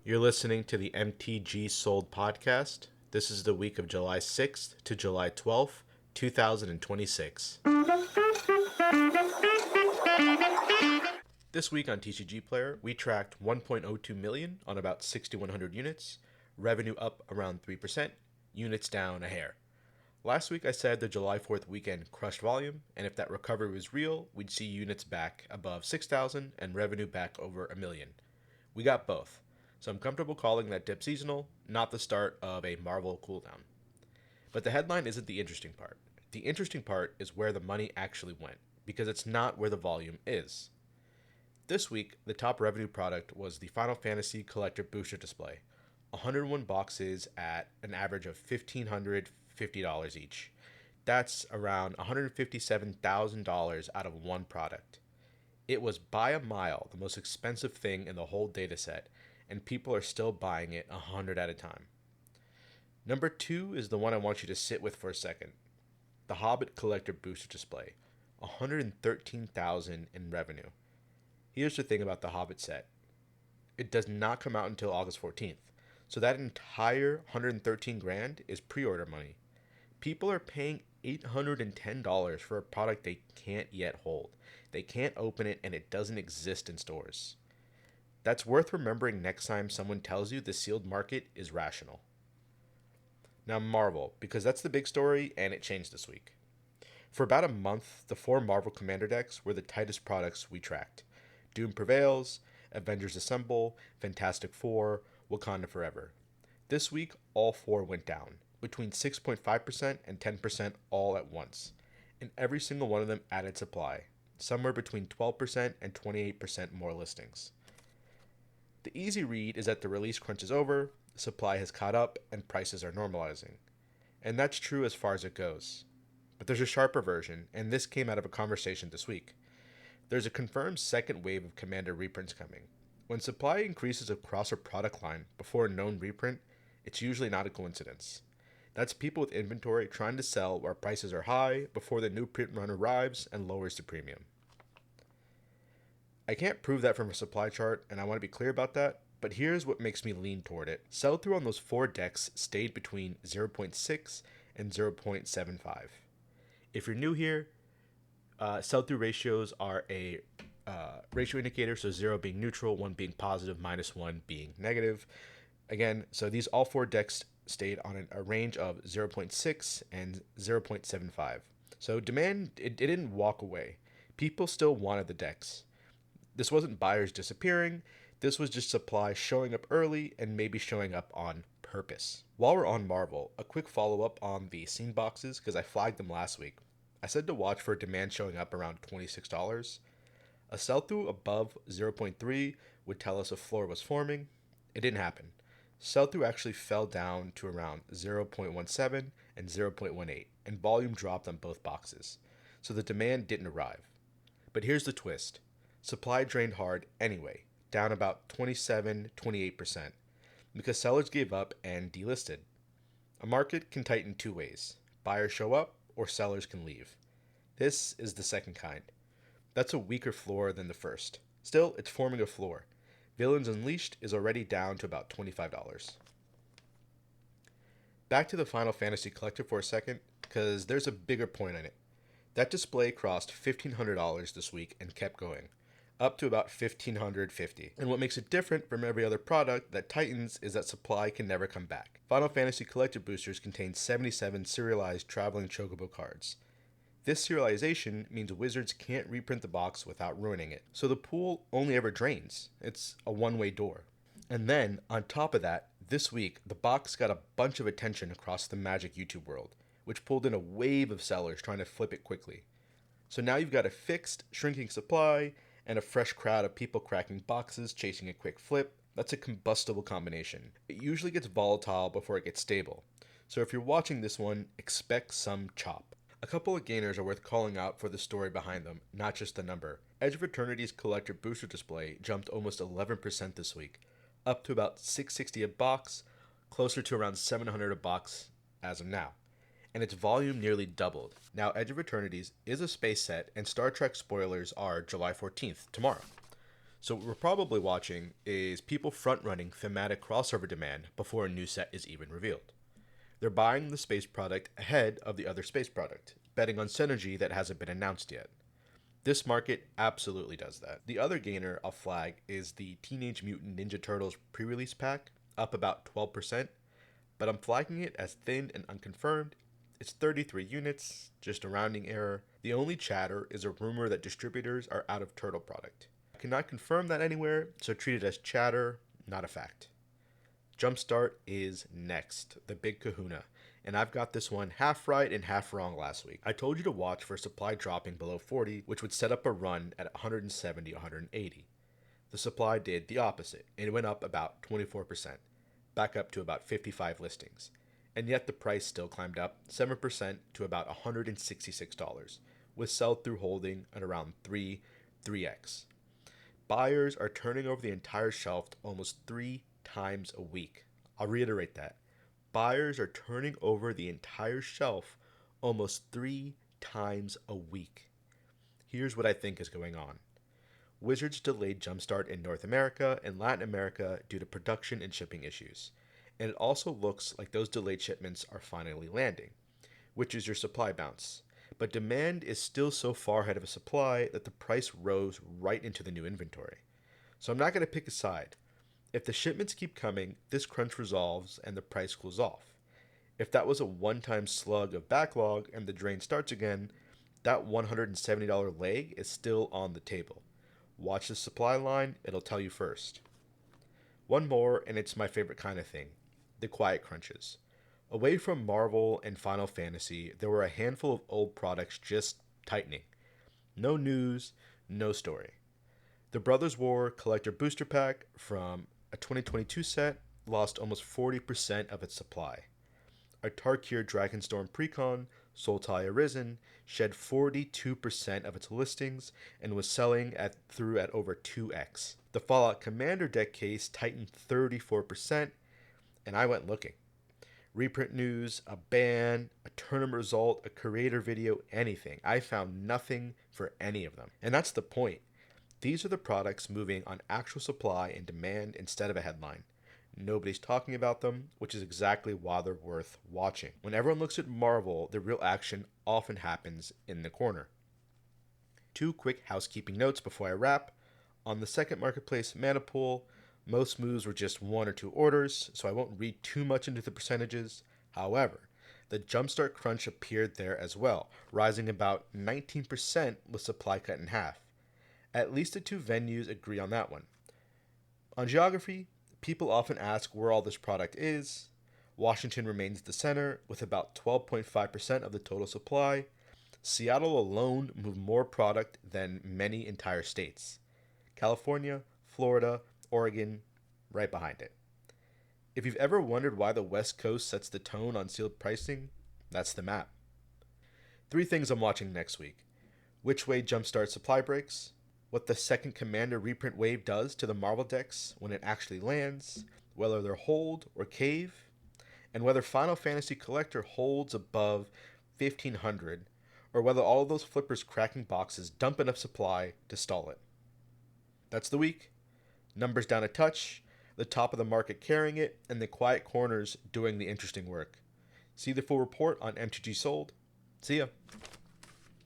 You're listening to the MTG Sold podcast. This is the week of July 6th to July 12th, 2026. This week on TCG Player, we tracked 1.02 million on about 6,100 units, revenue up around 3%, units down a hair. Last week I said the July 4th weekend crushed volume, and if that recovery was real, we'd see units back above 6,000 and revenue back over a million. We got both, so I'm comfortable calling that dip seasonal, not the start of a Marvel cooldown. But the headline isn't the interesting part. The interesting part is where the money actually went, because it's not where the volume is. This week, the top revenue product was the Final Fantasy Collector Booster Display. 101 boxes at an average of $1,550 each. That's around $157,000 out of one product. It was by a mile the most expensive thing in the whole dataset, and people are still buying it 100 at a time. Number 2 is the one I want you to sit with for a second. The Hobbit Collector Booster Display. 113,000 in revenue. Here's the thing about the Hobbit set. It does not come out until August 14th. So that entire 113 grand is pre-order money. People are paying $810 for a product they can't yet hold. They can't open it and it doesn't exist in stores. That's worth remembering next time someone tells you the sealed market is rational. Now Marvel, because that's the big story and it changed this week. For about a month, the 4 Marvel Commander decks were the tightest products we tracked. Doom Prevails, Avengers Assemble, Fantastic Four, Wakanda Forever. This week, all 4 went down, between 6.5% and 10% all at once, and every single one of them added supply, somewhere between 12% and 28% more listings. The easy read is that the release crunch is over, supply has caught up, and prices are normalizing. And that's true as far as it goes. But there's a sharper version, and this came out of a conversation this week. There's a confirmed second wave of Commander reprints coming. When supply increases across a product line before a known reprint, it's usually not a coincidence. That's people with inventory trying to sell where prices are high before the new print run arrives and lowers the premium. I can't prove that from a supply chart, and I want to be clear about that, but here's what makes me lean toward it. Sell-through on those 4 decks stayed between 0.6 and 0.75. If you're new here, sell-through ratios are a ratio indicator, so 0 being neutral, 1 being positive, -1 being negative. Again, so these all 4 decks stayed on a range of 0.6 and 0.75. So demand, it didn't walk away. People still wanted the decks. This wasn't buyers disappearing, this was just supply showing up early and maybe showing up on purpose. While we're on Marvel, a quick follow-up on the scene boxes, because I flagged them last week. I said to watch for demand showing up around $26. A sell-through above 0.3 would tell us a floor was forming. It didn't happen. Sell-through actually fell down to around 0.17 and 0.18, and volume dropped on both boxes. So the demand didn't arrive. But here's the twist. Supply drained hard anyway, down about 27-28%, because sellers gave up and delisted. A market can tighten 2 ways. Buyers show up, or sellers can leave. This is the second kind. That's a weaker floor than the first. Still, it's forming a floor. Villains Unleashed is already down to about $25. Back to the Final Fantasy Collector for a second, because there's a bigger point on it. That display crossed $1,500 this week and kept going, up to about $1,550. And what makes it different from every other product that tightens is that supply can never come back. Final Fantasy Collector boosters contain 77 serialized traveling chocobo cards. This serialization means Wizards can't reprint the box without ruining it, so the pool only ever drains. It's a one-way door. And then, on top of that, this week, the box got a bunch of attention across the Magic YouTube world, which pulled in a wave of sellers trying to flip it quickly. So now you've got a fixed, shrinking supply, and a fresh crowd of people cracking boxes, chasing a quick flip. That's a combustible combination. It usually gets volatile before it gets stable. So if you're watching this one, expect some chop. A couple of gainers are worth calling out for the story behind them, not just the number. Edge of Eternity's Collector Booster Display jumped almost 11% this week, up to about $660 a box, closer to around $700 a box as of now. And its volume nearly doubled. Now, Edge of Eternities is a space set, and Star Trek spoilers are July 14th, tomorrow. So what we're probably watching is people front-running thematic crossover demand before a new set is even revealed. They're buying the space product ahead of the other space product, betting on synergy that hasn't been announced yet. This market absolutely does that. The other gainer I'll flag is the Teenage Mutant Ninja Turtles pre-release pack, up about 12%, but I'm flagging it as thin and unconfirmed. It's 33 units, just a rounding error. The only chatter is a rumor that distributors are out of turtle product. I cannot confirm that anywhere, so treat it as chatter, not a fact. Jumpstart is next, the big kahuna, and I've got this one half right and half wrong last week. I told you to watch for supply dropping below 40, which would set up a run at 170, 180. The supply did the opposite, and it went up about 24%, back up to about 55 listings. And yet the price still climbed up 7% to about $166, with sell-through holding at around 3x. Buyers are turning over the entire shelf almost 3 times a week. I'll reiterate that. Buyers are turning over the entire shelf almost 3 times a week. Here's what I think is going on. Wizards delayed Jumpstart in North America and Latin America due to production and shipping issues. And it also looks like those delayed shipments are finally landing, which is your supply bounce. But demand is still so far ahead of a supply that the price rose right into the new inventory. So I'm not going to pick a side. If the shipments keep coming, this crunch resolves and the price cools off. If that was a one-time slug of backlog and the drain starts again, that $170 leg is still on the table. Watch the supply line, it'll tell you first. One more, and it's my favorite kind of thing, the quiet crunches. Away from Marvel and Final Fantasy, there were a handful of old products just tightening. No news, no story. The Brothers War Collector Booster Pack from a 2022 set lost almost 40% of its supply. A Tarkir Dragonstorm Precon, Sultai Arisen, shed 42% of its listings and was selling through at over 2x. The Fallout Commander deck case tightened 34%, and I went looking. Reprint news, a ban, a tournament result, a creator video, anything. I found nothing for any of them. And that's the point. These are the products moving on actual supply and demand instead of a headline. Nobody's talking about them, which is exactly why they're worth watching. When everyone looks at Marvel, the real action often happens in the corner. 2 quick housekeeping notes before I wrap. On the second marketplace, Mana Pool, most moves were just 1 or 2 orders, so I won't read too much into the percentages. However, the Jumpstart crunch appeared there as well, rising about 19% with supply cut in half. At least the 2 venues agree on that one. On geography, people often ask where all this product is. Washington remains the center, with about 12.5% of the total supply. Seattle alone moved more product than many entire states. California, Florida, Oregon, right behind it. If you've ever wondered why the West Coast sets the tone on sealed pricing, that's the map. 3 things I'm watching next week. Which way Jumpstart supply breaks, what the second Commander reprint wave does to the Marvel decks when it actually lands, whether they're hold or cave, and whether Final Fantasy Collector holds above 1500, or whether all of those flippers cracking boxes dump enough supply to stall it. That's the week. Numbers down a touch, the top of the market carrying it, and the quiet corners doing the interesting work. See the full report on MTG Sold. See ya.